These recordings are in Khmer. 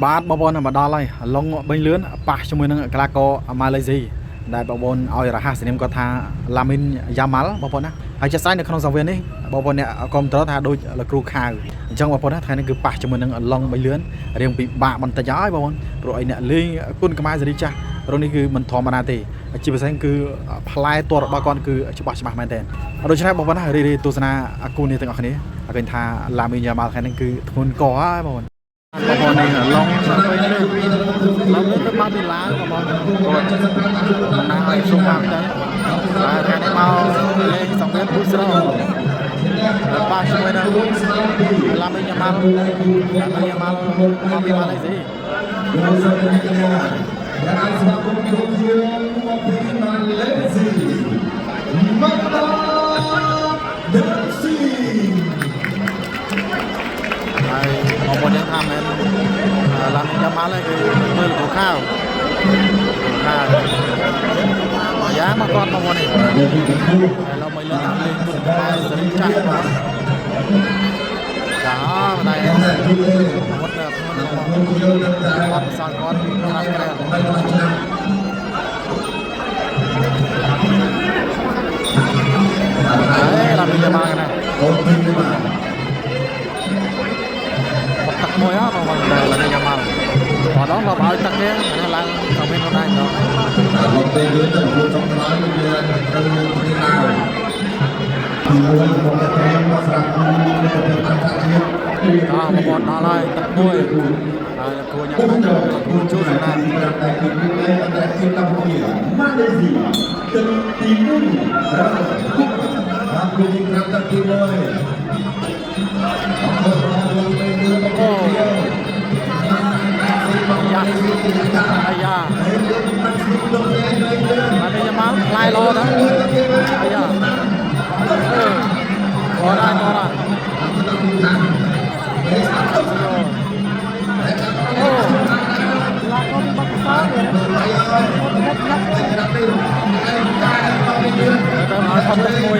បាទបងប្អូនមកដល់ហើយឡុងបេញលឿនប៉ះជាមួយនឹងកីឡាករម៉ាឡេស៊ីដែលបងប្អូនឲ្យរហ័សនាមគាត់ថាឡាមីនយ៉ាម៉ាល់បងប្អូនណាហើយចាស់ស្អែកនៅក្នុងសង្វៀននេះបងប្អូនអ្នកគាំទ្រថាដូចលោកគ្រូខាវអញ្ចឹងបងប្អូនណាថ្ងៃនេះគឺប៉ះជាមួយនឹងឡុងបេញលឿនរៀងពិបាកបន្តិចហើយបងប្អូនព្រោះអីអ្នកលេងគុណខ្មែរសេរីចាស់រងនេះគឺមិនធម្មតាទេជាពិសេសគឺផ្លែតររបស់គាត់គឺច្បាស់មែនទែនដូច្នេះបងប្អូនណារីទស្សនាគូនេះទាំងអស់គ្នាឃើញថាឡាមីនយ៉ាម៉ាល់ថ្ងៃនេះគឺធ្ងន់កហើយបងប្អូនបងប្អូននេះឡងទៅលើឡងទៅមកពីឡាវបងប្អូនគាត់ណាឲ្យសុំមកទៅហើយថ្ងៃនេះមកលេងសង្វៀនពូស្រោប៉ាជាមួយនឹងឡាមីញ៉ាម៉ាល់មកពីម៉ាឡេស៊ីហើយបងប្អូនយើងថាមែនឡាមីញ៉ាម៉ាល់គឺមើលលោកខាវយ៉ាមកគាត់បងប្អូននេះហើយเราមិនលើកដាក់លេងគុណខ្មែរសេរីចាស់បងចាតែអត់ដល់គាត់សល់គាត់ខ្លាំងក្រែហើយឡាមីញ៉ាម៉ាល់ណាមួយហ៎បងប្អូនឡាមីញ៉ាម៉ាល់បងដល់មកឲ្យទឹកទេអាឡើងសង្វៀននោះដែរដល់មកពេលយើងទៅជួបចុងក្រោយយើងទៅពីឡាវមួយមកតែមកស្រាប់ទៅបងប្អូនដល់ហើយទឹកមួយហើយគួរញ៉ាំបានគួរជួយសម្រាប់តែគឺតែទីកម្ពុជាម៉ាឡេស៊ីទឹកទី1រាប់គឺយើងប្រាប់ទឹកទី1អូយ៉ាអាយ៉ាมาเป็นยังมั้งลายโลนะไอ้ย่าพอได้โอ้ลาก็มีบักซ่าเลยแต่มาทำเป็นมวย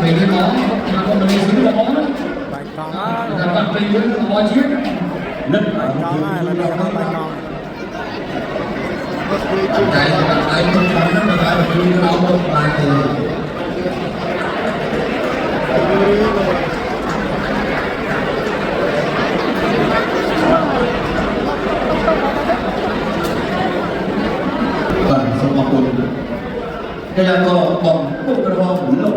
ពេលនេះមកខ្ញុំមិនមានស្រួលបងបាយកង់ហើយពេលយើងមកជាតិនឹកបាយកង់ហើយឡើយបាយកង់តែខ្ញុំខ្ញុំមិនបានជួយដល់មកបានទេបាទសូមអរគុណតែក៏បងពុករបស់លោក